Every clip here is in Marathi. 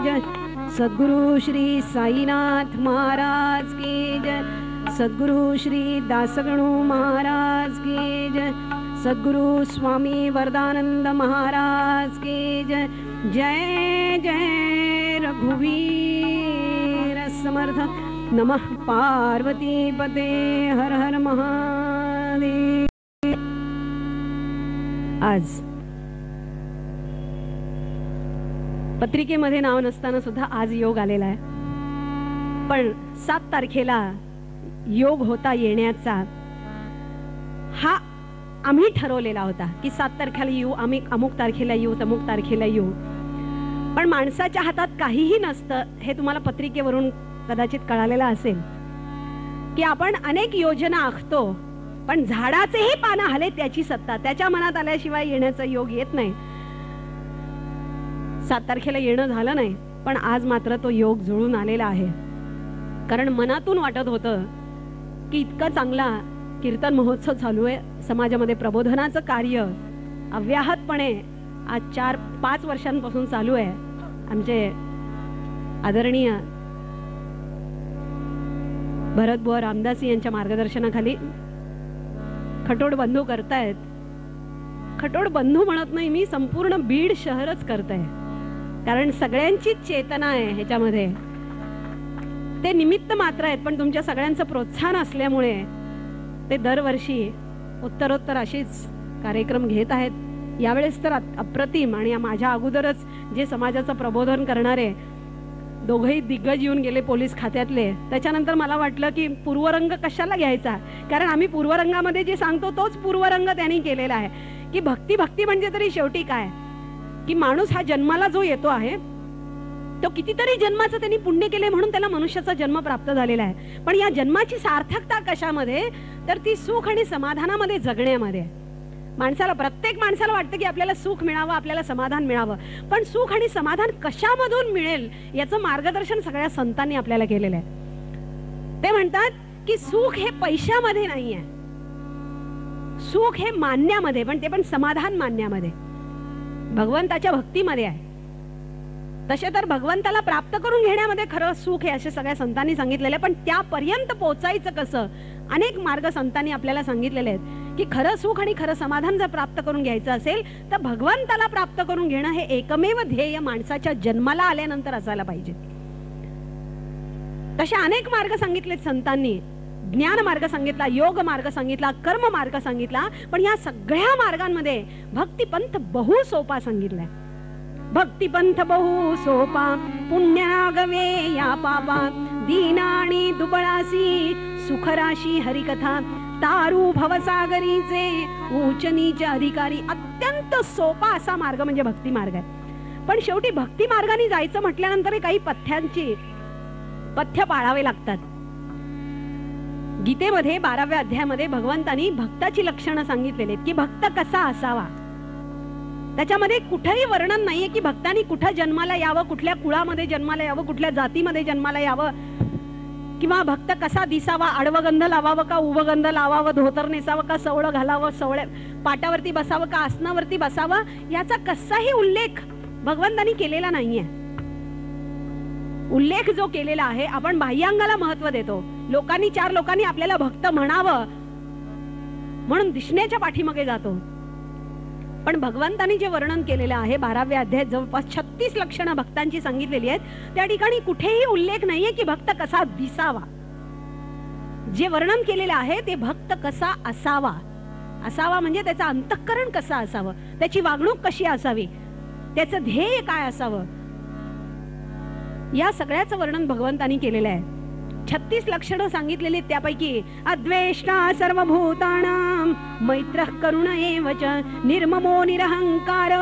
जय, सद्गुरु श्री साईनाथ महाराज की जय, सद्गुरु श्री दासगणू महाराज की जय, सद्गुरु स्वामी वरदानंद महाराज की जय। जय जय रघुवीर समर्थ। नमः पार्वती पते हर हर महादेव। आज पत्रिकेमध्ये नाव नसताना सुद्धा आज योग आलेला आहे, पण 7 तारखेला योग होता येण्याचा हा आम्ही ठरवलेला होता की 7 तारखेला येऊ, आम्ही अमुक तारखेला येऊ, तमुक तारखेला येऊ। पण माणसाच्या हातात काहीही नसतं हे तुम्हाला पत्रिकेवरून कदाचित कळालेलं असेल की आपण अनेक योजना आखतो, पण झाडाचेही पानं हले त्याची सत्ता त्याच्या मनात आल्याशिवाय येण्याचा योग येत नाही। 7 तारखेला येणं झालं नाही, पण आज मात्र तो योग जुळून आलेला आहे। कारण मनातून वाटत होतं की इतका चांगला कीर्तन महोत्सव चालू आहे, समाजामध्ये प्रबोधनाचं कार्य अव्याहतपणे आज 4-5 वर्षांपासून चालू आहे। आमचे आदरणीय भरतबुवा रामदासी यांच्या मार्गदर्शनाखाली खटोड बंधू करतायत। खटोड बंधू म्हणत नाही मी, संपूर्ण बीड शहरच करतंय, कारण सगळ्यांची चेतना आहे ह्याच्यामध्ये। ते निमित्त मात्र आहेत, पण तुमच्या सगळ्यांचं प्रोत्साहन असल्यामुळे ते दरवर्षी उत्तरोत्तर अशीच कार्यक्रम घेत आहेत। यावेळेस तर अप्रतिम, आणि माझ्या अगोदरच जे समाजाचं प्रबोधन करणारे दोघेही दिग्गज येऊन गेले पोलीस खात्यातले। त्याच्यानंतर मला वाटलं की पूर्वरंग कशाला घ्यायचा, कारण आम्ही पूर्वरंगामध्ये जे सांगतो तोच पूर्वरंग त्यांनी केलेला आहे की भक्ती भक्ती म्हणजे तरी शेवटी काय की माणूस हा जन्माला जो येतो आहे तो कितीतरी जन्माचं त्यांनी पुण्य केले म्हणून त्याला मनुष्याचा जन्म प्राप्त झालेला आहे। पण या जन्माची सार्थकता कशामध्ये, तर ती सुख आणि समाधानामध्ये जगण्यामध्ये। माणसाला, प्रत्येक माणसाला वाटतं की आपल्याला सुख मिळावं, आपल्याला समाधान मिळावं, पण सुख आणि समाधान कशामधून मिळेल याचं मार्गदर्शन सगळ्या संतांनी आपल्याला केलेलं आहे। ते म्हणतात की सुख हे पैशामध्ये नाहीये, सुख हे मानण्यामध्ये, पण ते पण समाधान मानण्यामध्ये, भगवंताच्या भक्तीमध्ये आहे। तसे तर भगवंताला प्राप्त करून घेण्यामध्ये खरं सुख आहे असे सगळ्या संतांनी सांगितलेले, पण त्यापर्यंत पोहोचायचं कसं अनेक मार्ग संतांनी आपल्याला सांगितलेले आहेत की खरं सुख आणि खरं समाधान जर प्राप्त करून घ्यायचं असेल तर भगवंताला प्राप्त करून घेणं हे एकमेव ध्येय माणसाच्या जन्माला आल्यानंतर असायला पाहिजे। तसे अनेक मार्ग सांगितलेत संतांनी, ज्ञान मार्ग सांगितला, योग मार्ग सांगितला, कर्म मार्ग सांगितला, पण या सगळ्या मार्गांमध्ये भक्तिपंथ बहु सोपा सांगितलाय। भक्तिपंथ बहु सोपा, पुण्यागवे या पापा, दीनाणी दुबळासी सुखराशी हरिकथा, तारू भवसागरीचे उच्च नीच अधिकारी। अत्यंत सोपा असा मार्ग म्हणजे भक्ती मार्ग आहे। पण शेवटी भक्ती मार्गाने जायचं म्हटल्यानंतर काही पथ्य पाळावे लागतात। गीतेमध्ये 12व्या अध्यायामध्ये भगवंतांनी भक्ताची लक्षणं सांगितलेली आहेत की भक्त कसा असावा। त्याच्यामध्ये कुठेही वर्णन नाहीये की भक्तांनी कुठे जन्माला यावं, कुठल्या कुळामध्ये जन्माला यावं, कुठल्या जातीमध्ये जन्माला यावं, किंवा भक्त कसा दिसावा, आडवगंध लावावं का उभगंध लावावं, धोतर नेसावं का सवळं घालावं, सवळ्या पाटावरती बसावं का आसनावरती बसावं, याचा कसाही उल्लेख भगवंतांनी केलेला नाहीये। उल्लेख जो केलेला आहे, आपण बाह्यांगाला महत्व देतो, लोकांनी 4 लोकांनी आपल्याला भक्त म्हणावं म्हणून दिसण्याच्या पाठीमागे जातो, पण भगवंतांनी जे वर्णन केलेलं आहे 12व्या अध्यायात जवळपास 36 लक्षणं भक्तांची सांगितलेली आहेत, त्या ठिकाणी कुठेही उल्लेख नाहीये की भक्त कसा दिसावा। जे वर्णन केलेलं आहे ते भक्त कसा असावा, असावा म्हणजे त्याचं अंतःकरण कसं असावं, त्याची वागणूक कशी असावी, त्याचं ध्येय काय असावं, या सगळ्याचं वर्णन भगवंतांनी केलेलं आहे। 36 लक्षणं सांगितलेली, त्यापैकी अद्वेष्टा सर्वभूतानां, मैत्रः करुण एव च, निर्ममो निरहंकार,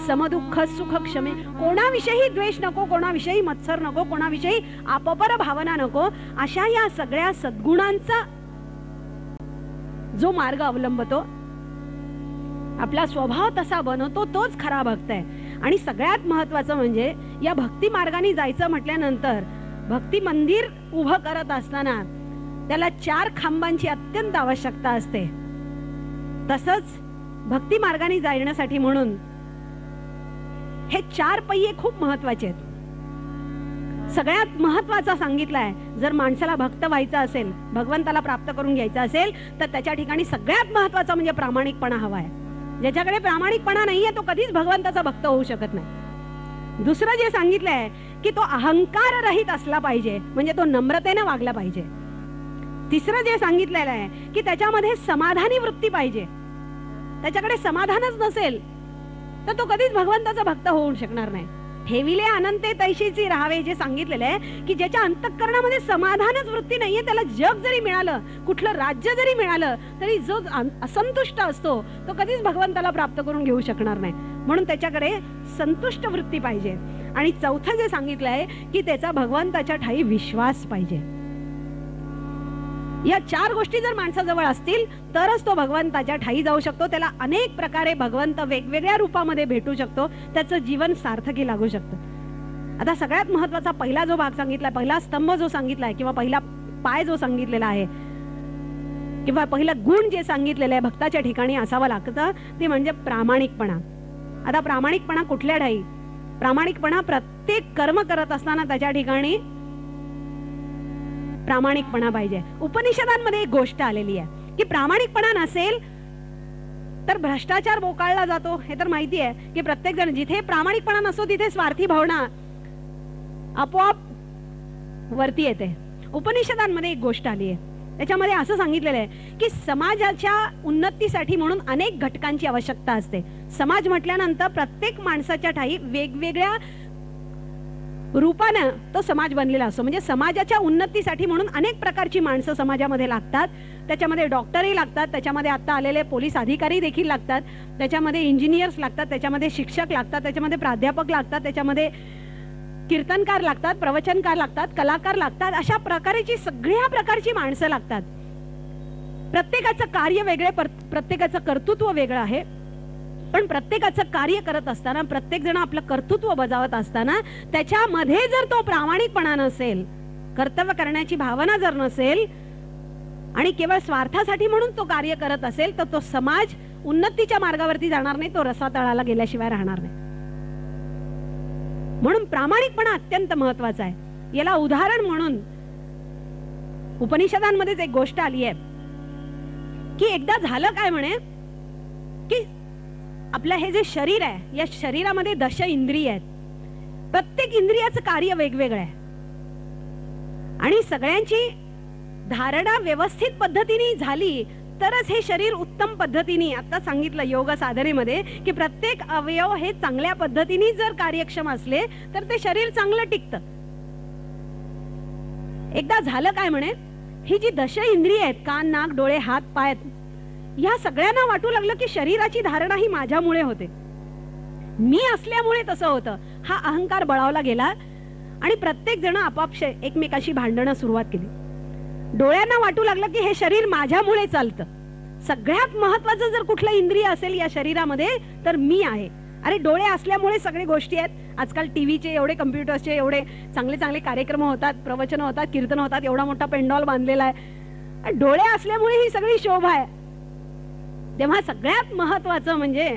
समदुःख सुख क्षमे। कोणाविषयी द्वेष नको, कोणाविषयी मत्सर नको, कोणाविषयी अपपर भावना नको, अशा या सगळ्या सद्गुणांचा जो मार्ग अवलंबतो, आपला स्वभाव तसा बनवतो, तोच खरा भक्त आहे। आणि सगळ्यात महत्त्वाचं म्हणजे या भक्ती मार्गाने जायचं म्हटल्यानंतर भक्ती मंदिर उभं करत असताना त्याला 4 खांबांची अत्यंत आवश्यकता असते। तसंच भक्ती मार्गाने जाण्यासाठी म्हणून हे 4 पहिये खूप महत्त्वाचे आहेत। सगळ्यात महत्वाचा सांगितलाय, जर माणसाला भक्त व्हायचं असेल, भगवंताला प्राप्त करून घ्यायचं असेल, तर त्याच्या ठिकाणी सगळ्यात महत्वाचा म्हणजे प्रामाणिकपणा हवाय. ज्याच्याकडे प्रामाणिकपणा नाहीये तो कधीच भगवंताचा भक्त होऊ शकत नाही. दुसरं जे सांगितलंय की तो अहंकार रहित असला पाहिजे, म्हणजे तो नम्रतेने वागला पाहिजे. तिसरं जे सांगितलेलं आहे की त्याच्यामध्ये समाधानी वृत्ती पाहिजे. त्याच्याकडे समाधानच नसेल तर तो कधीच भगवंताचा भक्त होऊ शकणार नाही. ठेविले अनंते तैशीची राहावे जे सांगितलेलं आहे की ज्याच्या अंतःकरणामध्ये समाधानच वृत्ती नाहीये, त्याला जग जरी मिळालं, कुठलं राज्य जरी मिळालं, तरी जो असंतुष्ट असतो तो कधीच भगवंताला प्राप्त करून घेऊ शकणार नाही. म्हणून त्याच्याकडे संतुष्ट वृत्ती पाहिजे. आणि चौथं जे सांगितलंय की त्याचा भगवंताच्या ठाई विश्वास पाहिजे. या 4 गोष्टी जर माणसाजवळ असतील तरच तो भगवंताच्या ठाई जाऊ शकतो. त्याला अनेक प्रकारे भगवंत वेगवेगळ्या रूपामध्ये भेटू शकतो. त्याचं जीवन सार्थकी लागू शकतं. आता सगळ्यात महत्वाचा पहिला जो भाग सांगितलाय, पहिला स्तंभ जो सांगितलाय किंवा पहिला पाय जो सांगितलेला आहे किंवा पहिला गुण जे सांगितलेलं आहे भक्ताच्या ठिकाणी असावं लागतं, ते म्हणजे प्रामाणिकपणा. आता प्रामाणिकपणा कुठल्या ठाई? प्रामाणिकपणा प्रत्येक कर्म करत असताना त्याच्या ठिकाणी प्रामाणिकपणा पाहिजे. उपनिषदांमध्ये एक गोष्ट आलेली आहे की प्रामाणिकपणा नसेल तर भ्रष्टाचार बोकाळला जातो. हे तर माहिती आहे की प्रत्येक जण, जिथे प्रामाणिकपणा नसतो तिथे स्वार्थी भावना आपोआप वरती येते. उपनिषदांमध्ये एक गोष्ट आली आहे, त्याच्यामध्ये असं सांगितलेलं आहे की समाजाच्या उन्नतीसाठी म्हणून अनेक घटकांची आवश्यकता असते. समाज म्हटल्यानंतर प्रत्येक माणसाच्या ठाई वेगवेगळ्या रूपानं तो समाज बनलेला असतो. म्हणजे समाजाच्या उन्नतीसाठी म्हणून अनेक प्रकारची माणसं समाजामध्ये लागतात. त्याच्यामध्ये डॉक्टरही लागतात, त्याच्यामध्ये आता आलेले पोलीस अधिकारी देखील लागतात, त्याच्यामध्ये इंजिनियर्स लागतात, त्याच्यामध्ये शिक्षक लागतात, त्याच्यामध्ये प्राध्यापक लागतात, त्याच्यामध्ये कीर्तनकार लागतात, प्रवचनकार लागतात, कलाकार लागतात. अशा प्रकारची सगळ्या प्रकारची माणसं लागतात. प्रत्येकाचं कार्य वेगळे, प्रत्येकाचं कर्तृत्व वेगळं आहे. पण प्रत्येकाचं कार्य करत असताना, प्रत्येक जण आपलं कर्तृत्व बजावत असताना त्याच्यामध्ये जर तो प्रामाणिकपणा नसेल, कर्तव्य करण्याची भावना जर नसेल आणि केवळ स्वार्थासाठी म्हणून तो कार्य करत असेल, तर तो समाज उन्नतीच्या मार्गावरती जाणार नाही, तो रसातळाला गेल्याशिवाय राहणार नाही. म्हणून प्रामाणिकपणा अत्यंत महत्वाचा आहे. याला उदाहरण म्हणून उपनिषदांमध्येच एक गोष्ट आली आहे की एकदा झालं काय म्हणे की आपलं हे जे शरीर आहे, या शरीरामध्ये 10 इंद्रिय आहेत. प्रत्येक इंद्रियाचं कार्य वेगवेगळं आहे आणि सगळ्यांची धारणा व्यवस्थित पद्धतीने झाली तरच हे शरीर उत्तम पद्धतीने, आता सांगितलं योग साधनेमध्ये की प्रत्येक अवयव हे चांगल्या पद्धतीने जर कार्यक्षम असले तर ते शरीर चांगलं टिकतं. एकदा झालं काय म्हणे, ही जी 10 इंद्रिय आहेत, कान, नाक, डोळे, हात, पाय, या सगळ्यांना वाटू लागलं की शरीराची धारणा ही माझ्यामुळे होते, मी असल्यामुळे तसं होतं. हा अहंकार बळावला गेला आणि प्रत्येक जण आपापसात एकमेकाशी भांडणं सुरुवात केली. डोळ्यांना वाटू लागलं की हे शरीर माझ्यामुळे चालतं. सगळ्यात महत्वाचं जर कुठलं इंद्रिय असेल या शरीरामध्ये तर मी आहे. अरे डोळे असल्यामुळे सगळी गोष्टी आहेत. आजकाल टीव्हीचे एवढे, कम्प्युटर्सचे एवढे चांगले चांगले कार्यक्रम होतात, प्रवचन होतात, कीर्तन होतात, एवढा मोठा पेंडॉल बांधलेला आहे. डोळे असल्यामुळे ही सगळी शोभा आहे. तेव्हा सगळ्यात महत्वाचं म्हणजे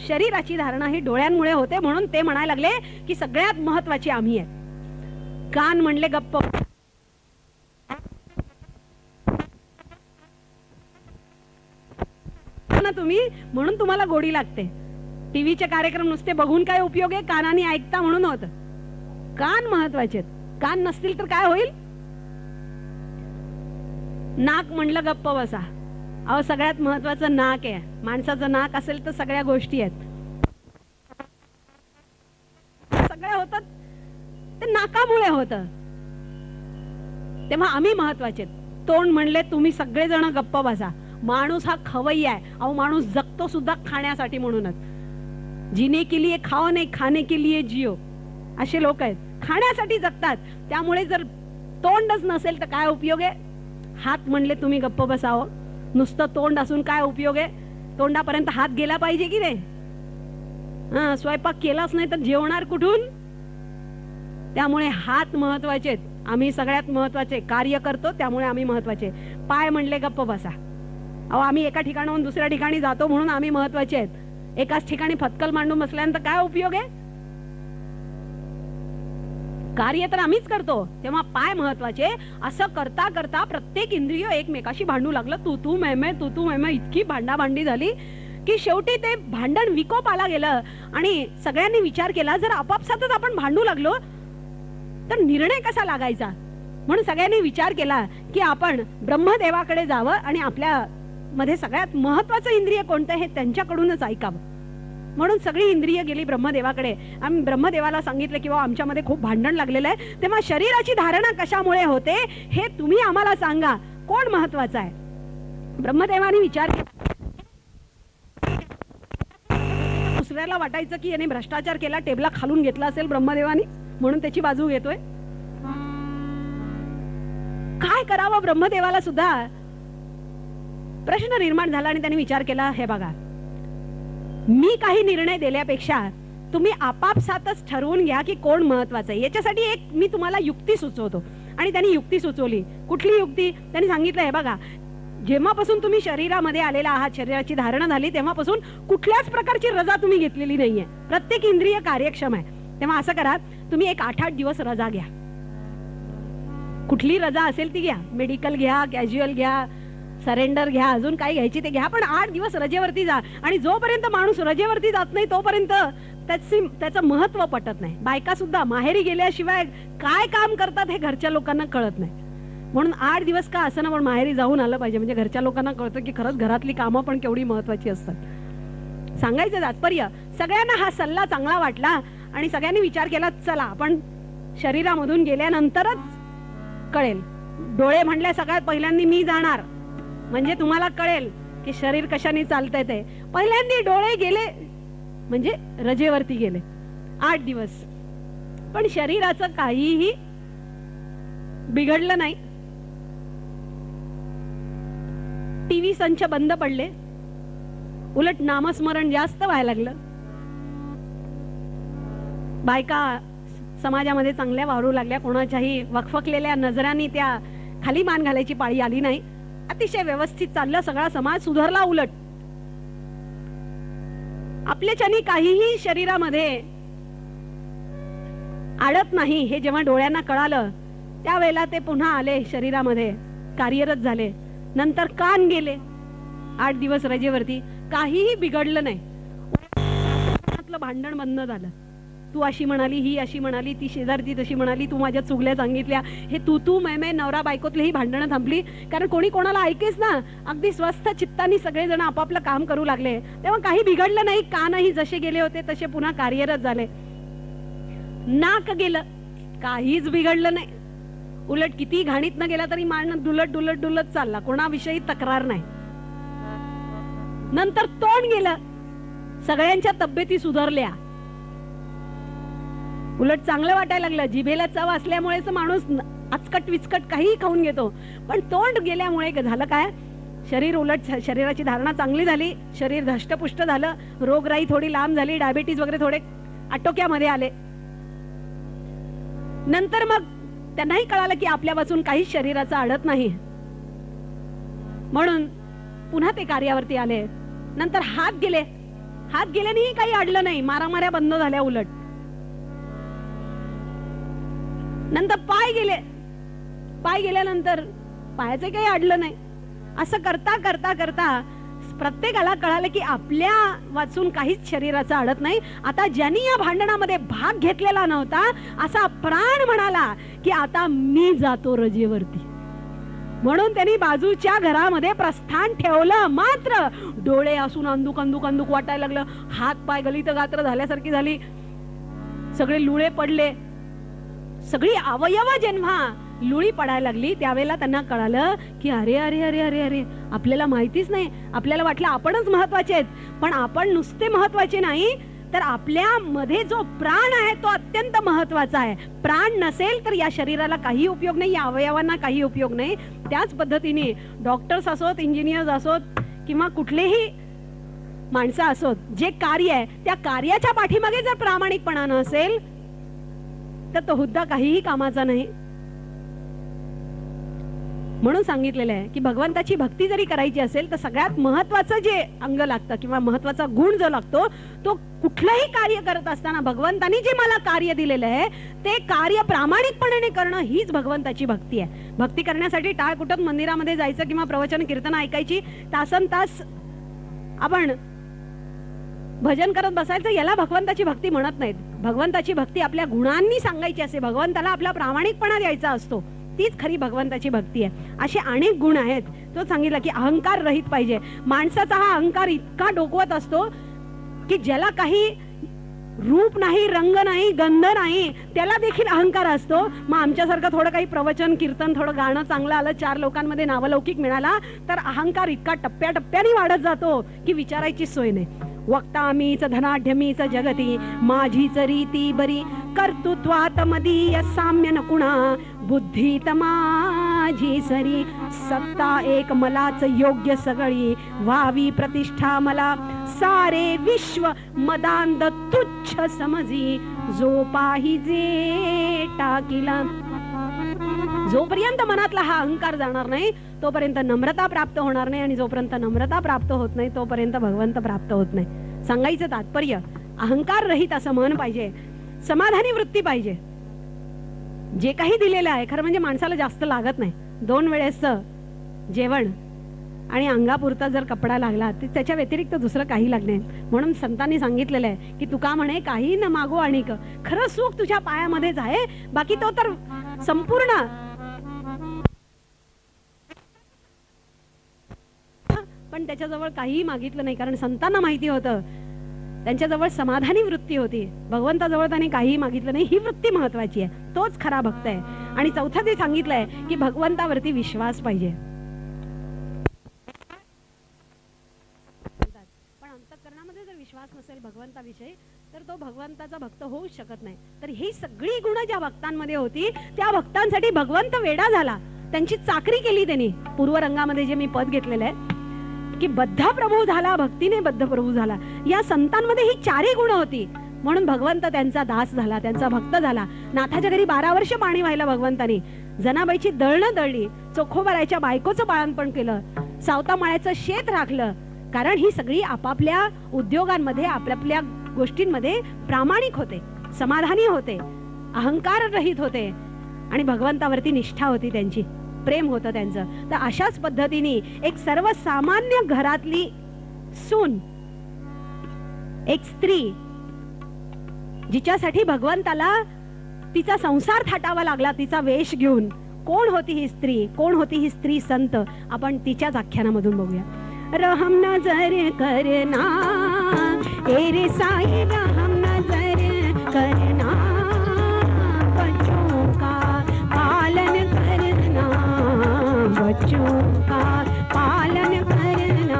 शरीराची धारणा ही डोळ्यांमुळे होते. म्हणून ते म्हणायला लागले की सगळ्यात महत्वाची आम्ही आहे. कान म्हणले गप्प, ना तुम्ही, म्हणून तुम्हाला गोडी लागते. टीव्हीचे कार्यक्रम नुसते बघून काय उपयोग आहे, कानाने ऐकता म्हणून होत. कान महत्वाचे, कान नसतील तर काय होईल. नाक म्हणलं गप्प बसा. अहो सगळ्यात महत्वाचं नाक आहे. माणसाचं नाक असेल तर सगळ्या गोष्टी आहेत, सगळ्या होतात ते नाकामुळे होत. तेव्हा आम्ही महत्वाचे. तोंड म्हणले तुम्ही सगळेजण गप्प बसा. माणूस हा खवय्या आहे. अहो माणूस जगतो सुद्धा खाण्यासाठी म्हणूनच. जीने के लिए खाओ नाही, खाने के लिए जियो, असे लोक आहेत. खाण्यासाठी जगतात. त्यामुळे जर तोंडच नसेल तर काय उपयोग आहे. हात म्हणले तुम्ही गप्प बसावं. नुसतं तोंड असून काय उपयोग आहे. तोंडापर्यंत हात गेला पाहिजे की नाही. स्वयंपाक केलाच नाही तर जेवणार कुठून. त्यामुळे हात महत्वाचे. आम्ही सगळ्यात महत्वाचे कार्य करतो, त्यामुळे आम्ही महत्वाचे. पाय म्हणले गप्प बसा. अहो आम्ही एका ठिकाणाहून दुसऱ्या ठिकाणी जातो म्हणून आम्ही महत्वाचे आहेत. एकाच ठिकाणी फतकल मांडून बसल्यानंतर काय उपयोग आहे. कार्य तर आम्हीच करतो, तेव्हा पाय महत्वाचे. असं करता करता प्रत्येक इंद्रिय एकमेकाशी भांडू लागलं. तू मैमे इतकी भांडाभांडी झाली की शेवटी ते भांडण विकोपाला गेलं. आणि सगळ्यांनी विचार केला, जर आपापसातच आपण भांडू लागलो तर निर्णय कसा लागायचा. म्हणून सगळ्यांनी विचार केला की आपण ब्रह्मदेवाकडे जावं आणि आपल्या मध्ये सगळ्यात महत्वाचं इंद्रिय कोणतं हे त्यांच्याकडूनच ऐकावं. म्हणून सगळी इंद्रिय गेली ब्रह्मदेवाकडे. आम्ही ब्रह्मदेवाला सांगितलं की बाबा आमच्यामध्ये खूप भांडण लागलेलं आहे, तेव्हा शरीराची धारणा कशामुळे होते हे तुम्ही आम्हाला सांगा, कोण महत्वाचं आहे. ब्रह्मदेवाने विचार केला. दुसऱ्याला वाटायचं की याने भ्रष्टाचार केला, टेबला खालून घेतला असेल ब्रह्मदेवानी, म्हणून त्याची बाजू घेतोय. काय करावं ब्रह्मदेवाला सुद्धा प्रश्न निर्माण झाला. आणि त्यांनी विचार केला, हे बघा, मी काही निर्णय दिल्यापेक्षा तुम्ही आपापसातच ठरवून घ्या की कोण महत्वाचं आहे. याच्यासाठी एक मी तुम्हाला युक्ती सुचवतो. आणि त्यांनी युक्ती सुचवली. कुठली युक्ती? त्यांनी सांगितलं, हे बघा, जेव्हापासून तुम्ही शरीरामध्ये आलेला आहात, शरीराची धारणा झाली तेव्हापासून कुठल्याच प्रकारची रजा तुम्ही घेतलेली नाहीये. प्रत्येक इंद्रिय कार्यक्षम आहे. तेव्हा असं करा, तुम्ही एक 8-8 दिवस रजा घ्या. कुठली रजा असेल ती घ्या. मेडिकल घ्या, कॅज्युअल घ्या, सरेंडर घ्या, अजून काय घ्यायची ते घ्या, पण 8 दिवस रजेवरती जा. आणि जोपर्यंत माणूस रजेवरती जात नाही तोपर्यंत त्याचं महत्व पटत नाही. बायका सुद्धा माहेरी गेल्याशिवाय काय काम करतात हे घरच्या लोकांना कळत नाही. म्हणून 8 दिवस का असं ना, पण माहेरी जाऊन आलं पाहिजे, म्हणजे घरच्या लोकांना कळतं की खरंच घरातली कामं पण केवढी महत्वाची असतात. सांगायचं तात्पर्य, सगळ्यांना हा सल्ला चांगला वाटला आणि सगळ्यांनी विचार केला, चला आपण शरीरामधून गेल्यानंतरच कळेल. डोळे म्हणले सगळ्यात पहिल्यांदा मी जाणार, म्हणजे तुम्हाला कळेल की शरीर कशाने चालतंय ते. पहिल्यांदा डोळे गेले म्हणजे रजेवरती गेले 8 दिवस. पण शरीराचं काहीही बिघडलं नाही. टीव्ही संच बंद पडले, उलट नामस्मरण जास्त व्हायला लागलं. बायका समाजामध्ये चांगल्या वावरू लागल्या. कोणाच्याही वखवकलेल्या नजरांनी त्या खाली मान घालायची पाळी आली नाही. अतिशय व्यवस्थित चाललं, सगळा समाज सुधारला. उलट आपल्याच्यानी काहीही शरीरामध्ये आडत नाही हे जेव्हा डोळ्यांना कळालं त्यावेळेला ते पुन्हा आले शरीरामध्ये, कार्यरत झाले. नंतर कान गेले 8 दिवस रजेवरती, काहीही बिघडलं नाही. भांडण बंद झालं. तू अशी म्हणाली, ही अशी म्हणाली, ती शेजारची तशी म्हणाली, तू माझ्या चुगल्या सांगितल्या, हे तू मै नवरा बायकोतली ही भांडणं थांबली. कारण कोणी कोणाला ऐकेच ना. अगदी स्वस्थ चित्तानी सगळेजण आपापलं काम करू लागले. तेव्हा काही बिघडलं नाही. कानही जसे गेले होते तसे पुन्हा कार्यरत झाले. नाक गेलं, काहीच बिघडलं नाही. उलट किती घाणीत न गेला तरी मान डुलत डुलत डुलत चालला, कोणाविषयी तक्रार नाही. नंतर तोंड गेलं, सगळ्यांच्या तब्येती सुधारल्या. उलट चांगलं वाटायला लागलं. जिभेला चव असल्यामुळेच माणूस आचकट विचकट काही खाऊन घेतो. पण तोंड गेल्यामुळे झालं काय, शरीर उलट शरीराची धारणा चांगली झाली. शरीर धष्टपुष्ट झालं. रोगराई थोडी लांब झाली. डायबिटीज वगैरे थोडे आटोक्यामध्ये आले. नंतर मग त्यांनाही कळालं की आपल्यापासून काहीच शरीराचं अडत नाही. म्हणून पुन्हा ते कार्यावरती आले. नंतर हात गेल्यानेही काही अडलं नाही. मारामाऱ्या बंद झाल्या. उलट नंतर पाय गेल्यानंतर पायाचे काही अडलं नाही. असं करता करता करता प्रत्येकाला कळालं की आपल्या वाचून काहीच शरीराचं अडत नाही. आता ज्यांनी या भांडणामध्ये भाग घेतलेला नव्हता असा प्राण म्हणाला की आता मी जातो रजेवरती. म्हणून त्यांनी बाजूच्या घरामध्ये प्रस्थान ठेवलं. मात्र डोळे असून अंदुक अंदुक अंदुक वाटायला लागलं. हात पाय गलित गात्र झाल्यासारखी झाली. सगळे लुळे पडले. सगळी अवयव जेव्हा लुळी पडायला लागली त्यावेळेला त्यांना कळालं की अरे अरे अरे अरे अरे आपल्याला माहितीच नाही. आपल्याला वाटलं आपणच महत्वाचे आहेत, पण आपण नुसते महत्वाचे नाही तर आपल्या मध्ये जो प्राण आहे तो अत्यंत महत्वाचा आहे. प्राण नसेल तर या शरीराला काही उपयोग नाही, या अवयवांना काही उपयोग नाही. त्याच पद्धतीने डॉक्टर्स असोत, इंजिनियर्स असोत किंवा कुठलेही माणसं असोत, जे कार्य आहे त्या कार्याच्या पाठीमागे जर प्रामाणिकपणा नसेल तर तो हुद्दा काहीही कामाचा नाही. म्हणून सांगितलेलं आहे की भगवंताची भक्ती जरी करायची असेल तर सगळ्यात महत्वाचं जे अंग लागतं किंवा महत्वाचा गुण जो लागतो तो कुठलंही कार्य करत असताना भगवंतानी जे मला कार्य दिलेलं आहे ते कार्य प्रामाणिकपणे करणं हीच भगवंताची भक्ती आहे. भक्ती करण्यासाठी टाळ कुटत मंदिरामध्ये जायचं किंवा प्रवचन कीर्तन ऐकायची तासन तास आपण भजन करत बसायचं याला भगवंताची भक्ती म्हणत नाहीत. भगवंताची भक्ती आपल्या गुणांनी सांगायची असते, भगवंताला आपला प्रामाणिकपणा द्यायचा असतो, तीच खरी भगवंताची भक्ती आहे. असे अनेक गुण आहेत. तो सांगितलं की अहंकार रहित पाहिजे. माणसाचा हा अहंकार इतका डोकवत असतो की ज्याला काही रूप नाही, रंग नाही, गंध नाही, त्याला देखील अहंकार असतो. मग आमच्यासारखं थोडं काही प्रवचन कीर्तन थोडं गाणं चांगलं आलं, 4 लोकांमध्ये नावलौकिक मिळाला तर अहंकार इतका टप्प्याटप्प्याने वाढत जातो की विचारायची सोय नाही. वक्ता मीच धनाढ्य मीच जगती माझीच रीती बरी कर्तृत्वात मदीय साम्य न कुणा बुद्धीत माझी सरी सत्ता एक मलाच योग्य सगळी व्हावी प्रतिष्ठा मला सारे विश्व मदांध तुच्छ समजी जो पाहिजे टाकीला. जोपर्यंत मनातला हा अहंकार जाणार नाही तोपर्यंत नम्रता प्राप्त होणार नाही आणि जोपर्यंत नम्रता प्राप्त होत नाही तोपर्यंत भगवंत प्राप्त होत नाही. सांगायचं तात्पर्य अहंकार रहित असं मन पाहिजे, समाधानी वृत्ती पाहिजे. जे काही दिलेलं आहे खरं म्हणजे माणसाला जास्त लागत नाही. 2 वेळेसचं जेवण आणि अंगापुरता जर कपडा लागला तर त्याच्या व्यतिरिक्त दुसरं काही लागणे. म्हणून संतांनी सांगितलेलं आहे की तुका म्हणे काही न मागो आणि खरं सुख तुझ्या पायामध्येच आहे, बाकी तो तर संपूर्ण पण त्याच्याजवळ काहीही मागितलं नाही. कारण संतांना माहिती होतं त्यांच्याजवळ समाधानी वृत्ती होती. भगवंताजवळ त्यांनी काहीही मागितलं नाही. ही वृत्ती महत्वाची आहे, तोच खरा भक्त आहे. आणि चौथं जे सांगितलंय की भगवंतावरती विश्वास पाहिजे. पण अंतःकरणामध्ये जर विश्वास नसेल भगवंताविषयी तर तो भगवंताचा भक्त होऊ शकत नाही. तर ही सगळी गुण ज्या भक्तांमध्ये होती त्या भक्तांसाठी भगवंत वेडा झाला, त्यांची चाकरी केली त्यांनी. पूर्वरंगामध्ये जे मी पद घेतलेलं आहे की बद्ध प्रभू झाला, भक्तीने बद्ध प्रभू झाला. या संतांमध्ये ही 4ही गुण होती म्हणून भगवंत त्यांचा दास झाला, त्यांचा भक्त झाला. नाथाच्या घरी 12 वर्ष पाणी वाहिलं भगवंतानी. जनाबाईची दळणं दळली, चोखोबरायच्या बायकोचं बाळणपण केलं, सावता माळ्याचं शेत राखलं. कारण ही सगळी आपापल्या उद्योगांमध्ये आपापल्या गोष्टींमध्ये प्रामाणिक होते, समाधानी होते, अहंकार रहित होते आणि भगवंतावरती निष्ठा होती त्यांची, प्रेम होतं त्यांचं. तर अशाच पद्धतीने एक सर्वसामान्य घरातली सून, एक स्त्री जिच्यासाठी भगवंताला तिचा संसार थाटावा लागला तिचा वेश घेऊन. कोण होती ही स्त्री, कोण होती ही स्त्री संत, आपण तिच्याच आख्यानामधून बघूया. रहम नजर करना तेरे साई, रहम नजर करना बच्चों का पालन करना, बच्चों का पालन करना.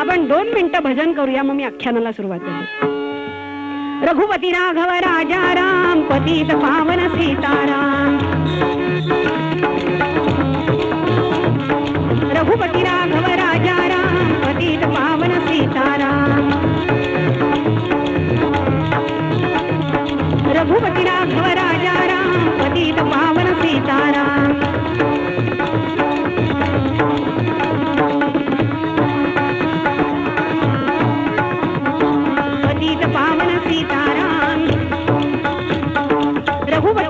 आपण 2 मिनिटं भजन करूया, मग मी आख्यानाला सुरुवात करतो. रघुपती राघव राजा राम, पतित पावन सीताराम. रघुपती राघव राजा राम, पतित पावन सीताराम. रघुपती राघव राजा राम, पतित पावन सीताराम. पतित पावन सीताराम. रघुपती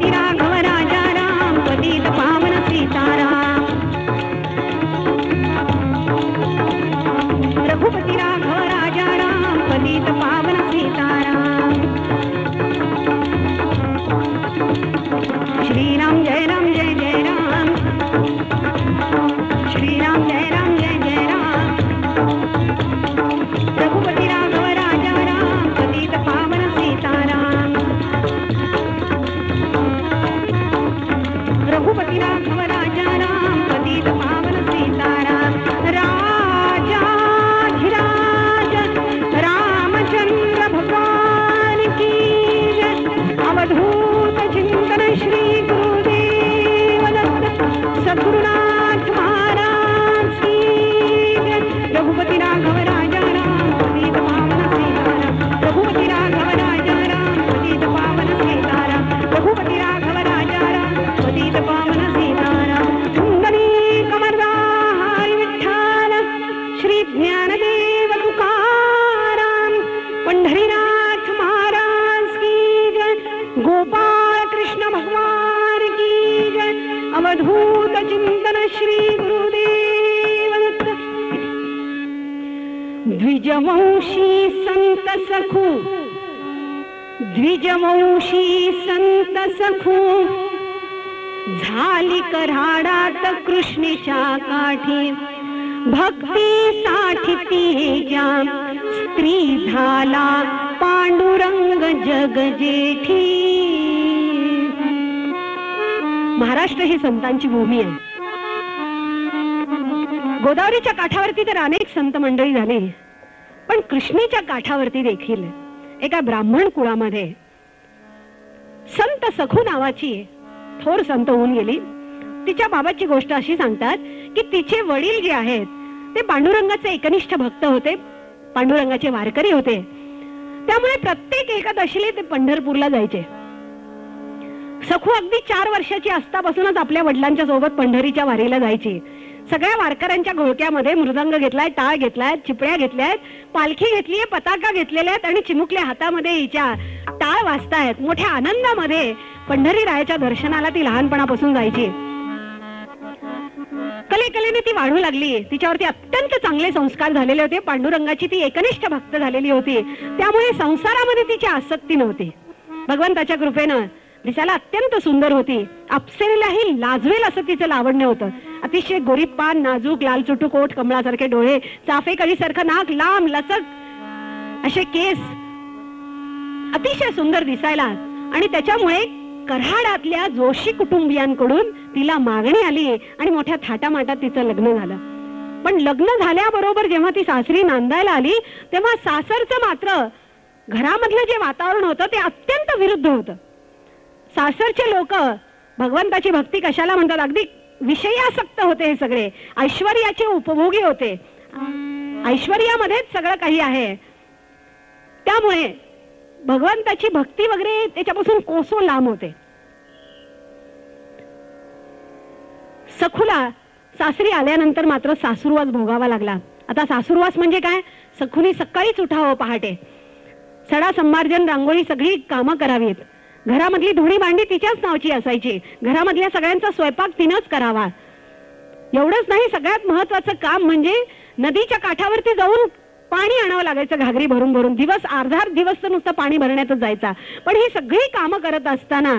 अवधूत चिंतन श्री गुरुदेव दत्त. द्विजवंशी संत सखू, द्विजवंशी संत सखू, झाली कराडात कृष्णेच्या काठी. भक्ती साठी तिच्या स्त्री झाला पांडुरंग जगजेठी. महाराष्ट्र ही संतांची भूमी आहे. गोदावरीच्या काठावरती तर अनेक संत मंडळी झाली, पण कृष्णेच्या काठावरती देखील एका ब्राह्मण कुळामध्ये संत सखू नावाची थोर संत होऊन गेली. तिच्या बाबाची गोष्ट अशी सांगतात की तिचे वडील जे आहेत ते पांडुरंगाचे एकनिष्ठ भक्त होते, पांडुरंगाचे वारकरी होते. त्यामुळे प्रत्येक एकादशीला ते पंढरपूरला जायचे. सखू अगदी 4 वर्षाची असतापासूनच आपल्या वडिलांच्या सोबत पंढरीच्या वारीला जायची. सगळ्या वारकऱ्यांच्या घोळक्यामध्ये मृदंग घेतलाय, टाळ घेतलाय, चिपळ्या घेतल्यात, पालखी घेतलीये, पताका घेतलेल्या आहेत आणि चिमुकल्या हातामध्ये हिच्या टाळ वाजतायत. मोठ्या आनंदामध्ये पंढरी रायाच्या दर्शनाला ती लहानपणापासून जायची. कलेकलेने ती वाढू लागली. तिच्यावरती अत्यंत चांगले संस्कार झालेले होते. पांडुरंगाची ती एकनिष्ठ भक्त झालेली होती. त्यामुळे संसारामध्ये तिची आसक्ती नव्हती. भगवंताच्या कृपेनं दिसायला अत्यंत सुंदर होती. अप्सरेलाही लाजवेल असं तिचं लावण्य होतं. अतिशय गोरीत पान, नाजूक लाल चुटूक ओठ, कमळासारखे डोळे, चाफेकळीसारखं नाक, लांब लचक असे केस, अतिशय सुंदर दिसायला. आणि त्याच्यामुळे कराडातल्या जोशी कुटुंबियांकडून तिला मागणी आली आणि मोठ्या थाटामाटात तिचं लग्न झालं. पण लग्न झाल्याबरोबर जेव्हा ती सासरी नांदायला आली तेव्हा सासरचं मात्र घरामधलं जे वातावरण होतं ते अत्यंत विरुद्ध होतं. सासरचे लोक भगवंताची भक्ती कशाला म्हणतात, अगदी विषयासक्त होते. हे सगळे ऐश्वर्याचे उपभोगी होते. ऐश्वर्यामध्येच सगळं काही आहे. त्यामुळे भगवंताची भक्ती वगैरे त्याच्यापासून कोसो लांब होते. सखूला सासरी आल्यानंतर मात्र सासुरवास भोगावा लागला. आता सासुरवास म्हणजे काय? सखूनी सकाळीच उठावं पहाटे, सडा संमार्जन, रांगोळी सगळी कामं करावीत. घरामधली धुणी भांडी तिच्याच नावची असायची. घरामधल्या सगळ्यांचा स्वयंपाक तिनंच करावा. एवढंच नाही, सगळ्यात महत्वाचं काम म्हणजे नदीच्या काठावरती जाऊन पाणी आणावं लागायचं घागरी भरून भरून. दिवस अर्धा दिवस तर नुसतं पाणी भरण्यातच जायचा. पण ही सगळी कामं करत असताना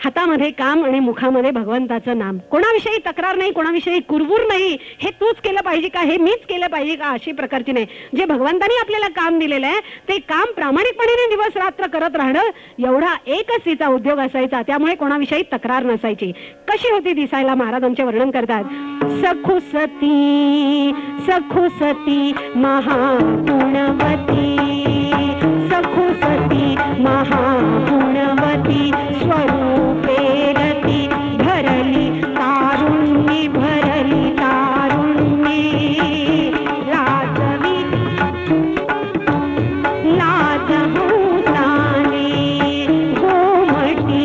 हातामध्ये काम आणि मुखामध्ये भगवंताचं नाम. कोणाविषयी तक्रार नाही, कोणाविषयी कुरबुर नाही, हे तूच केलं पाहिजे का, हे मीच केलं पाहिजे का, अशी प्रकारची नाही. जे भगवंतानी आपल्याला काम दिलेलं आहे ते काम प्रामाणिकपणे दिवस रात्र करत राहणं, एवढा एकच तिचा उद्योग असायचा. त्यामुळे कोणाविषयी तक्रार नसायची. कशी होती दिसायला महाराजांचे वर्णन करतात. सखू सती, सखू सती महागुणवती, सखू सती महागुणवती, स्वरूपे रती भरली तारुण्य, भरली तारुण्य, लाजवी लाज हंसाने, गोमटी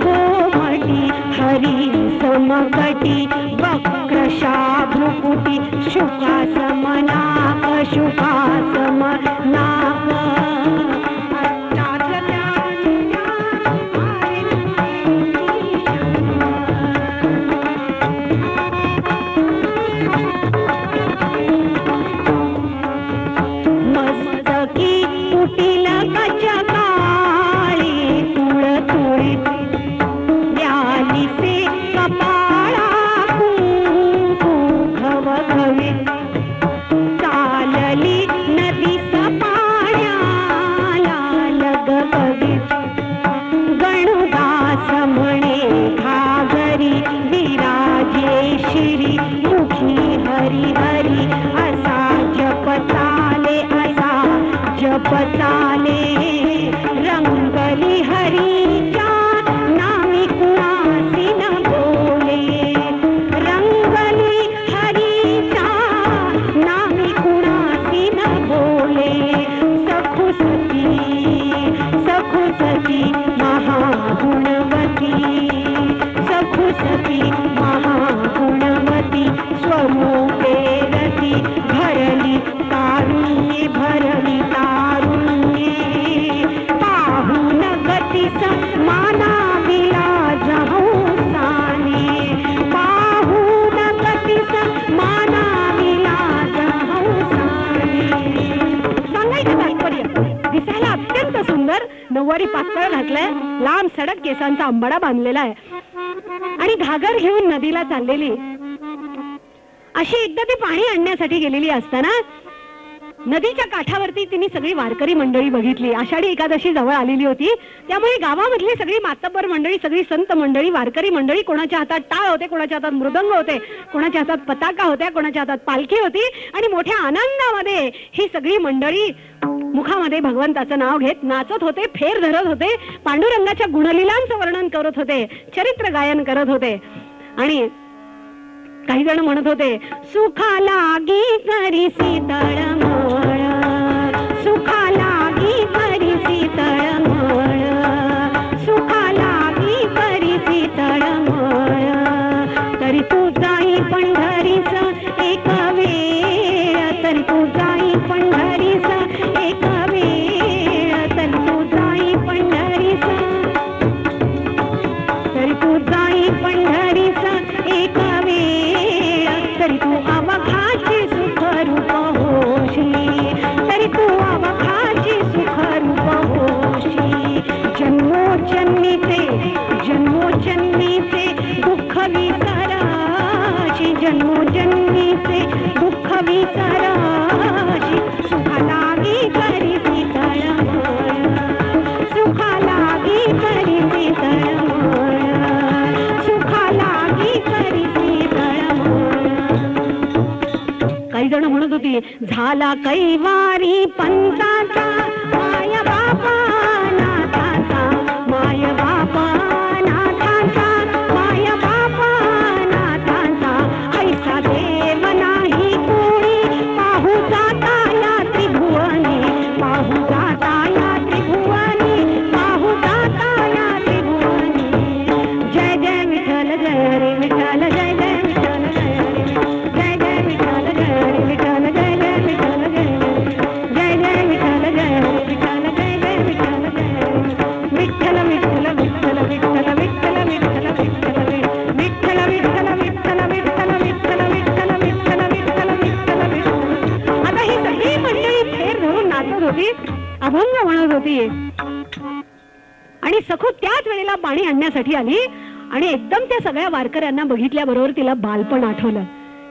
गोमटी हरी समकटी, वक्रशा भ्रुकुटी, शुकासमनाक शुकासमनाक, जपताले रंगली हरीच्या नामी कुणासी न बोले, रंगली हरीच्या नामी कुणासी न बोले. सखू सती महागुणवती, सखू सती महागुणवती, स्वरूपे रती भरली तारुण्य, भरली तारुण्य, पाहून गतीस माना विलाज हंसाने, दिसायला अत्यंत सुंदर, नऊवारी पातळ घातलाय, लांब सडक केसांचा अंबाडा बांधलेला आहे आणि घागर घेऊन नदीला चाललेली. अशी एकदा ती पाणी आणण्यासाठी गेलेली असताना नदीच्या काठावरती तिने सगळी वारकरी मंडळी बघितली. आषाढी एकादशी जवळ आलेली होती, त्यामुळे गावामधली सगळी मातब्बर मंडळी, सगळी संत मंडळी, वारकरी मंडळी, कोणाच्या हातात टाळ होते, कोणाच्या हातात मृदंग होते, कोणाच्या हातात पताका होत्या, कोणाच्या हातात पालखी होती आणि मोठ्या आनंदामध्ये ही सगळी मंडळी मुखामध्ये भगवंताचं नाव घेत नाचत होते, फेर धरत होते, पांडुरंगाच्या गुणलीलांचं वर्णन करत होते, चरित्र गायन करत होते. आणि काही जण म्हणत होते, सुखा लागी करीसी तळमळ, सुखा लागी करीसी तळमळ, सुखा लागी करीसी तळमळ, तरी तू जाई पंढरीस एक वेळ, तरी तू जाई पंढरीस एक वेळ, तरी तू जाई पंढरीस, तरी तू जाई पंढरीस एक वेळ, तरी तू अवघाची सुख रूप होशी, तरी तू अवघाची सुख रूप होशी. जन्मोजन्मीचे जन्मोजन्मीचे दुःख विसराशी, जन्मोजन्मीचे दुःख विसराशी. सुखा लागी करीसी तळमळ, सुखा लागी करीसी तळमळ, सुखा लागी करीसी तळमळ. काही जण म्हणत होती, झाला कैवारी पंताचा माय बापा नाथाचा, माय बापा नाथाचा, माय बापा नाथाचा. ऐसा देव नाही कोणी पाहू जाता या त्रिभुवनी, पाहू जाता या त्रिभुवनी, पाहू जाता या त्रिभुवनी. जय जय विठ्ठल जय रे विठ्ठल, जय जय विठ्ठल जय रे, जय जय विठ्ठल जय रे विठ्ठल, जय जय विठ्ठल जय रे, जय जय विठ्ठल जय रे विठ्ठल, जय जय विठ्ठल जय रे. विठ्ठल विठ्ठल विठ्ठल विठ्ठल विठ्ठल विठ्ठल विठ्ठल विठ्ठल विठ्ठल विठ्ठल विठ्ठल विठ्ठल विठ्ठल विठ्ठल विठ्ठल विठ्ठल विठ्ठल. आता ही सगळी मंडळी फेर धरून नाचत होती, अभंग म्हणत होती आणि सखू त्याच वेळेला पाणी आणण्यासाठी आली आणि एकदम त्या सगळ्या वारकऱ्यांना बघितल्याबरोबर तिला बालपण आठवलं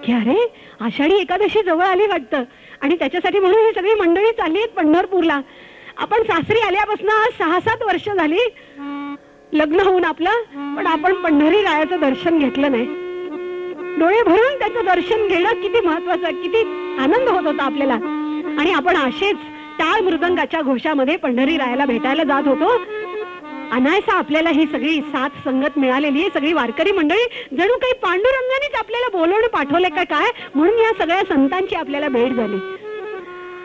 की अरे आषाढी एकादशी जवळ आली वाटतं आणि त्याच्यासाठी म्हणून ही सगळी मंडळी चालली आहेत पंढरपूरला. आपण सासरी आल्यापासून 6-7 वर्ष झाली लग्न होऊन आपलं, पण आपण पंढरी रायाचं दर्शन घेतलं नाही. डोळे भरून त्याचं दर्शन घेणं किती महत्वाचं, किती आनंद होत होता आपल्याला. आणि आपण असेच टाळ मृदंगाच्या घोषामध्ये पंढरी रायाला भेटायला जात होतो. अनायसा आपल्याला ही सगळी साथ संगत मिळालेली आहे, सगळी वारकरी मंडळी जणू काही पांडुरंगानेच आपल्याला बोलवून पाठवले का काय, म्हणून या सगळ्या संतांची आपल्याला भेट झाली.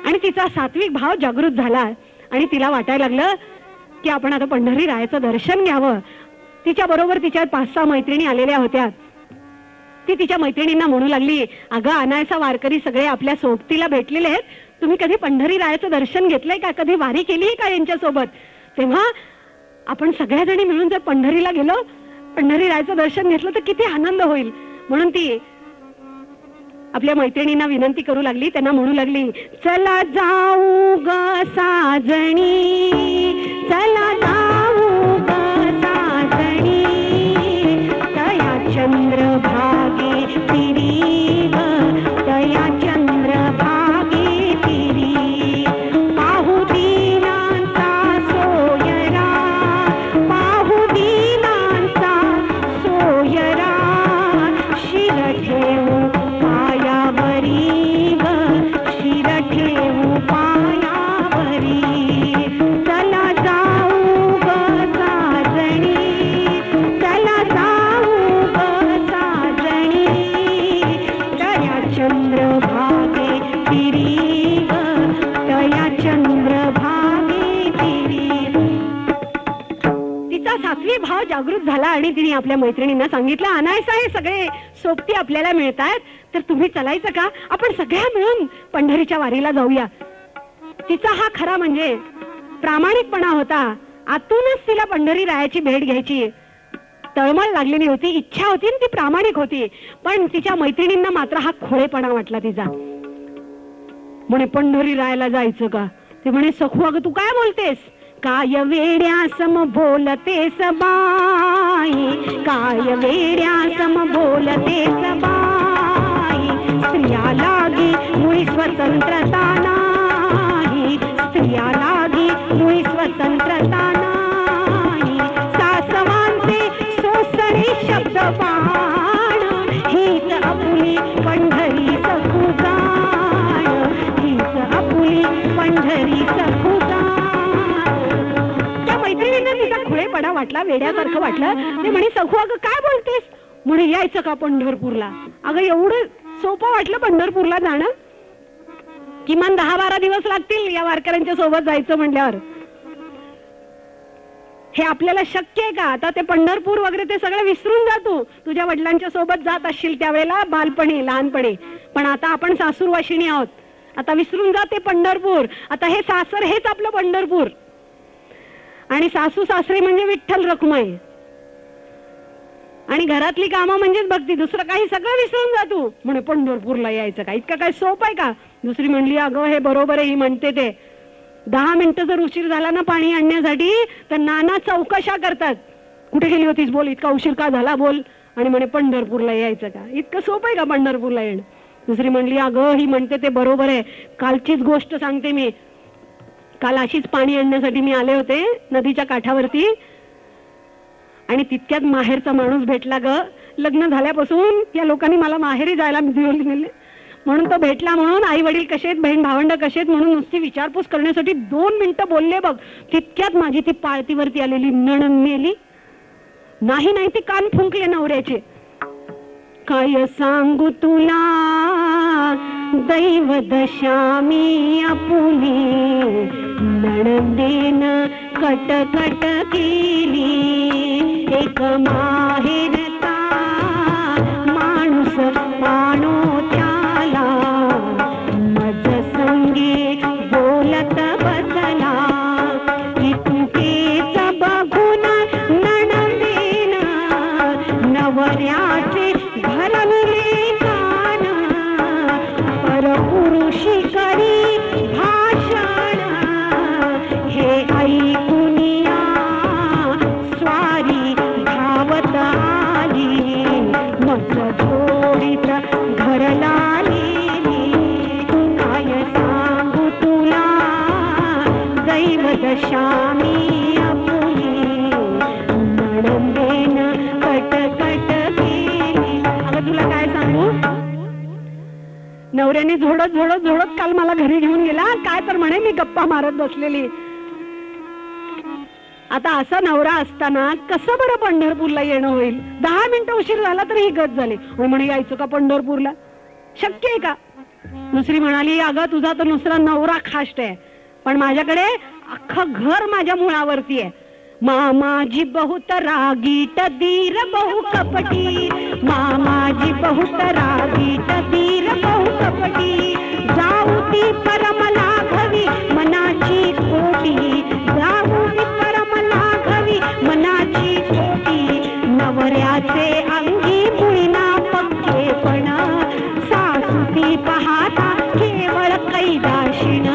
आणि तिचा सात्विक भाव जागृत झाला आणि तिला वाटायला लागलं की आपण आता पंढरी रायाचं दर्शन घ्यावं. तिच्या बरोबर तिच्या 5-6 मैत्रिणी आलेल्या होत्या. ती तिच्या मैत्रिणींना म्हणू लागली, अगं अनायसा वारकरी सगळे आपल्या सोबतीला भेटलेले आहेत, तुम्ही कधी पंढरी रायाचं दर्शन घेतलंय का, कधी वारी केली आहे का यांच्यासोबत? तेव्हा आपण सगळ्या जणी मिळून जर पंढरीला गेलो, पंढरी रायाचं दर्शन घेतलं तर किती आनंद होईल. म्हणून ती आपल्या मैत्रिणींना विनंती करू लागली, त्यांना म्हणू लागली, चला जाऊ ग साजणी, चला जाऊ ग साजणी, तया चंद्रभागे तिरी ग, तया चंद्रभागे तिरी. पाहू दीनांचा सोयरा, पाहू दीनांचा सोयरा, शिर ठेवू पायावरी ग, शिर ठेवू पायावरी. चला जाऊ ग साजणी, चला जाऊ ग साजणी, तया चंद्रभागे तिरी ग, तया चंद्रभागे तिरी. तिचा सात्विक भाव जागृत झाला आणि तिने आपल्या मैत्रिणींना सांगितलं, अनायसा हे सगळे सोबती आपल्याला मिळतात, तर तुम्ही चलायचं का, आपण सगळ्या मिळून पंढरीच्या वारीला जाऊया. तिचा हा खरा म्हणजे प्रामाणिकपणा होता. आतूनच तिला पंढरी रायाची भेट घ्यायची तळमळ लागलेली होती, इच्छा होती आणि ती प्रामाणिक होती. पण तिच्या मैत्रिणींना मात्र हा खोळेपणा वाटला तिचा. म्हणे पंढरी रायाला जायचं का, ते म्हणे सखू अगं तू काय बोलतेस? काय वेड्या सम बोलतेस बाई, काय वेड्या सम बोलतेस बाई, स्त्रिया लागी मुळी स्वतंत्रता नाही, स्त्रिया लागी मुळी स्वतंत्रता नाही, सासवांचे सोसणे शब्द बाण, हीच आपुली पंढरी सखुगाण, हीच आपुली पंढरी सखुगाण. त्या मैत्रिणींना तिचा खुळेपणा वाटला, वेड्यासारखं वाटलं. ते म्हणे सखू अगं काय बोलतेस? म्हणे यायचं का पंढरपूरला? अगं एवढं सोपं वाटलं पंढरपूरला जाणं? किमान 10-12 दिवस लागतील या वारकऱ्यांच्या सोबत जायचं म्हटल्यावर. हे आपल्याला शक्य आहे का? आता ते पंढरपूर वगैरे ते सगळं विसरून जातो. तुझ्या वडिलांच्या सोबत जात असशील त्यावेळेला बालपणी, लहानपणी. पण आता आपण सासूरवाशिणी आहोत. आता विसरून जाते पंढरपूर. आता हे सासर हेच आपलं पंढरपूर. आणि सासू सासरे म्हणजे विठ्ठल रखुमाई. आणि घरातली कामं म्हणजेच भक्ती, दुसरं काही सगळं विसरून जातो. म्हणे पंढरपूरला यायचं का? इतकं काय सोपं आहे का? दुसरी म्हणली अगं हे बरोबर आहे, ही म्हणते ते 10 मिनिटं जर उशीर झाला ना पाणी आणण्यासाठी तर नाना चौकशा करतात. कुठे गेली होतीस? बोल. इतका उशीर का झाला? बोल. आणि म्हणे पंढरपूरला यायचं का? इतकं सोपं आहे का पंढरपूरला येणं? दुसरी म्हणली अगं ही म्हणते ते बरोबर आहे. कालचीच गोष्ट सांगते मी. काल अशीच पाणी आणण्यासाठी मी आले होते नदीच्या काठावरती आणि तितक्यात माहेरचा माणूस भेटला ग. लग्न झाल्यापासून या लोकांनी मला माहेरी जायला दिले म्हणून तो भेटला. म्हणून आई वडील कसे आहेत, बहीण भावंड कसे आहेत म्हणून नुसती विचारपूस करण्यासाठी 2 मिनिटं बोलले बघ. तितक्यात माझी ती पाळतीवरती आलेली नणंद मेली. नाही ती कान फुंकले नवऱ्याचे. काय सांगू तुला दैव दशामी आपुली, नणंदेन कटकट केली. एक माहेरचा माणूस पाणो त्याला, मज संगे बोलत बसला. इतकेच बघून नणंदेन नवऱ्याचे भरले कान, परपुरुषी करी भाषण. हे ऐकुनिया स्वारी धावत आली, मज जोडीत घरला नेली. काय सांगू तुला दैव दशामी आपुली, नणंदेन कटकट केली. अगं तुला काय सांगू, नवऱ्याने झोडत काल मला घरी घेऊन गेला. काय तर म्हणे मी गप्पा मारत बसलेली. आता असा नवरा असताना कसं बरं पंढरपूरला येणं होईल? 10 मिनिटं उशीर झाला तर ही गत झाली. म्हणे यायचं का पंढरपूरला? शक्य आहे का? दुसरी म्हणाली अगं तुझा तर नुसरा नवरा खाष्ट आहे, पण माझ्याकडे अख्खं घर माझ्या मुळावरती आहे. मामाजी बहुत रागीट धीर बहु कपटी, मामाजी बहुत रागीट धीर बहु कपटी. जाऊ ती परम लाघवी मनाची कोटी, जाऊ ती परम लाघवी मनाची कोटी. नवऱ्याचे अंगी मुळीना पक्केपण, सासुती पाहता केवळ कैदाशिण.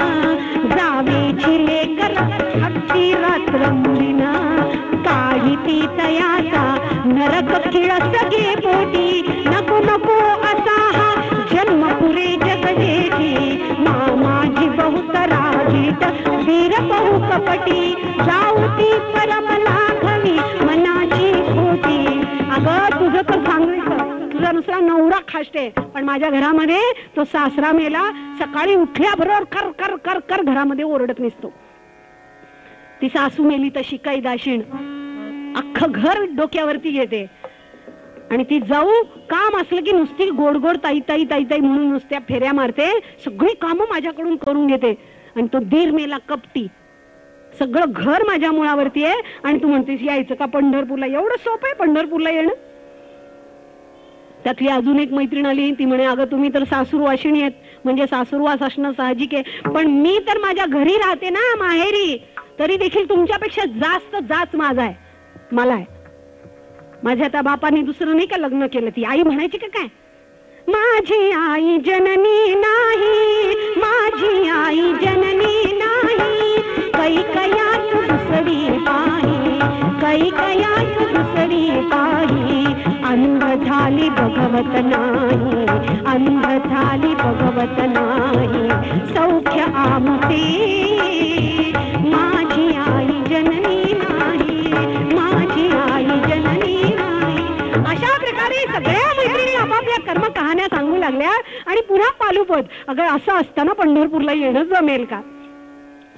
जावेची लेकर हत्ती रात्र मुलीन, काही ती तयाचा नरक खिळ सगे पोटी. नको नको असा हा जन्म पुरे जगजेठी, मामाजी बहुत रागीट वीर बहु कपटी. जाऊ ती परम लाघवी मनाची खोटी. अगं तुझं तर सांगायचं, तुझा नुसरा नवरा खाष्टे, पण माझ्या घरामध्ये तो सासरा मेला. सकाळी उठल्याबरोबर कर कर कर कर घरामध्ये ओरडत नसतो. ती सासू मेली तशी कैदाशीण, अख्खं घर डोक्यावरती घेते. आणि ती जाऊ काम असलं की नुसती गोड गोड ताई ताई ताई ताई म्हणून नुसत्या फेऱ्या मारते. सगळी कामं माझ्याकडून करून घेते. आणि तो दीर मेला कपटी, सगळं घर माझ्या मुळावरती आहे. आणि तू म्हणतेस यायचं का पंढरपूरला? एवढं सोपं आहे पंढरपूरला येणं? त्यातली अजून एक मैत्रीण आली. ती म्हणे अगं तुम्ही तर सासूरवाशिणी आहेत, म्हणजे सासूरवास असणं साहजिक आहे, पण मी तर माझ्या घरी राहते ना माहेरी, तरी देखील तुमच्यापेक्षा जास्त जाच माझा आहे, मला आहे. माझ्या त्या बापाने दुसरं नाही का लग्न केलं? ती आई म्हणायची का काय, माझी आई जननी नाही, माझी आई जननी नाही, अंध झाली भगवत नाही, अंध झाली भगवत नाही, सौख्य आमचे माझी आई जननी नाही, माझी आई जननी नाही. अशा प्रकारे सगळ्या मैत्रिणी आपापल्या कर्म कहाण्या सांगू लागल्या आणि पुन्हा पालुपद. अगं असं असताना पंढरपूरला येणं जमेल का?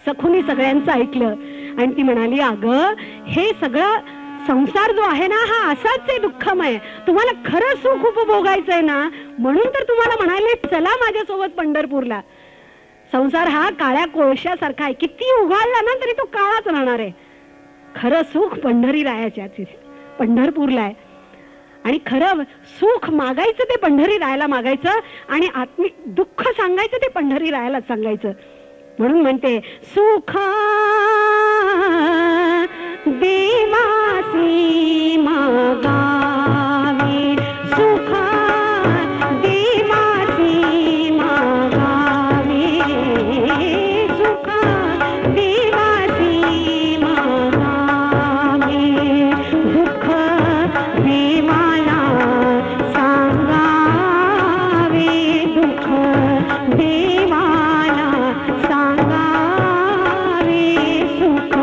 सखूनी सगळ्यांचं ऐकलं आणि ती म्हणाली, अगं हे सगळं संसार जो आहे ना हा असाच आहे दुःखमय, तुम्हाला खरं सुख उपभोगायचंय ना, म्हणून तर तुम्हाला म्हणाले चला माझ्यासोबत पंढरपूरला. संसार हा काळ्या कोळशासारखा आहे, किती उघाडला ना तरी तो काळाच राहणार आहे. खरं सुख पंढरी रायाच्या पंढरपूरला आहे आणि खरं सुख मागायचं ते पंढरी रायाला मागायचं आणि आत्मिक दुःख सांगायचं ते पंढरी रायाला सांगायचं. म्हणून म्हणते सुख देवासी मागावे, सुख देवासी मागावे, सुख देवासी मागावे, दुःख देवाला सांगावे, दुःख देवाला सांगावे, सुख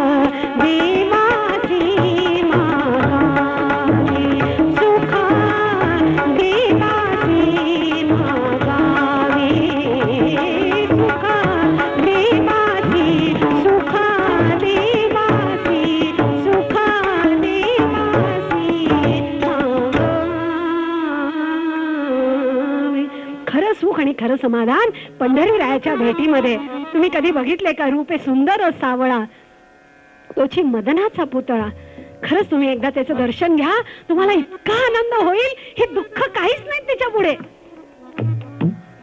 देवासी मागावे, सुख देवासी मागावे, सुख देवासी, सुख देवासी, सुख देवासी मागावे. खरं सुख आणि खरं समाधान पंढरीरायाच्या भेटीमध्ये. तुम्ही कधी बघितले का? रूपे सुंदर सावळा तोची मदनाचा पुतळा. खरंच तुम्ही एकदा त्याचं दर्शन घ्या, तुम्हाला इतका आनंद होईल, हे दुःख काहीच नाही त्याच्या पुढे.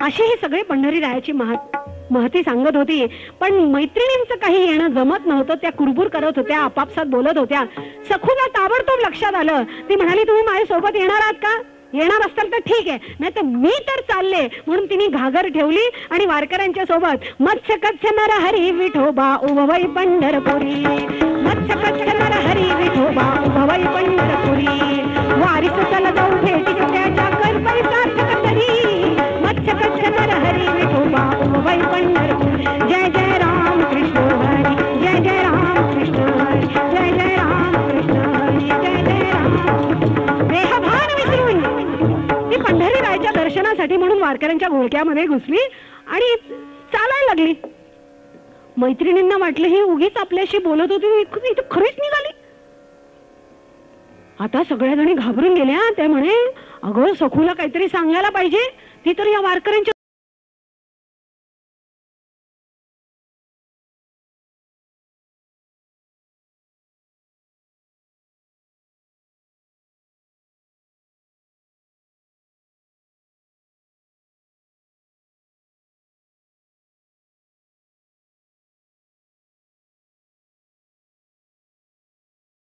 अशी हे सगळे पंढरीरायाची महती सांगत होती. पण मैत्रिणींचं काही येणं जमत नव्हतं. त्या कुरबुर करत होत्या, आपापसात बोलत होत्या. सखूला ताबडतोब लक्षात आलं. ती म्हणाली, तुम्ही माझ्यासोबत येणार आहात का? येणार असताल तर ठीक आहे, नाही तर मी तर चालले. म्हणून तिने घागर ठेवली आणि वारकऱ्यांच्या सोबत मत्स्य कच्छ नर हरी विठोबा उभवई पंढरपुरी, मत्स्य कच्छ नर हरी विठोबा उभवई पंढरपुरी, वारीस चला जाऊ भेटी त्याच्या कर्पई सार्थक तरी, मत्स्य कच्छ नर हरी विठोबा उभवई पंढरपुरी. जय जय राम कृष्ण हरी, जय जय राम कृष्ण हरी, जय जय राम कृष्ण हरी, जय जय राम. देहभान विसरून ती पंढरीरायाच्या दर्शनासाठी म्हणून वारकऱ्यांच्या घोळक्यामध्ये घुसली आणि चालायला लागली. मैत्रिणींना वाटलं ही उगीच आपल्याशी बोलत होती, इथं खरीच निघाली. आता सगळ्या जणी घाबरून गेल्या. त्या म्हणे, अगं सखूला काहीतरी सांगायला पाहिजे, ती तर या वारकऱ्यांच्या